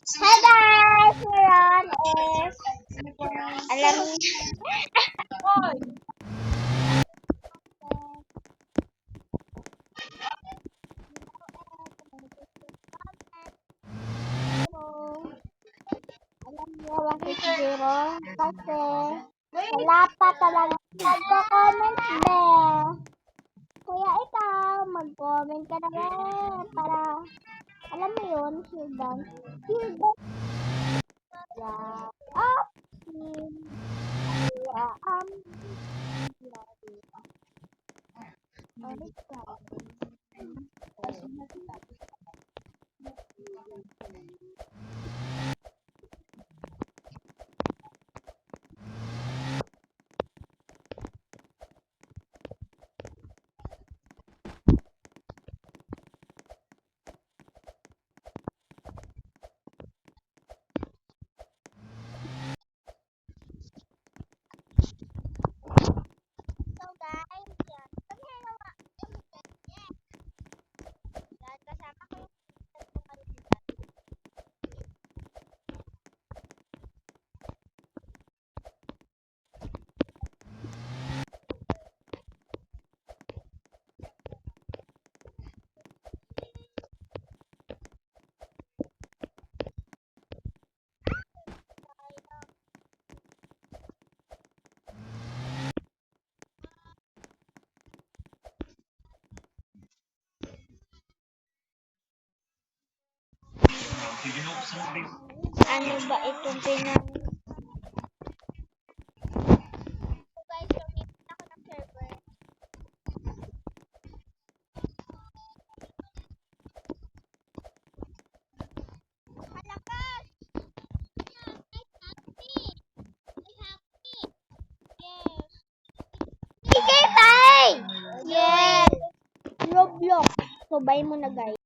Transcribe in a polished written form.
Hi guys! Meron is... Alam niyo... Alam niyo bakit siguro? Kasi wala pa talaga nagko-comment be. Kaya ikaw, mag-comment ka na rin para alam mo yun, Hildan. Yeah. Up. Yeah. So guys, yan. Sabi nga naman, yan. Yan, kasama ko yung ano ba itong pinag... So guys, lumipat ako ng server. Malakas! Yes. Sige, tay! Yes! Roblox. So, buy mo na guys.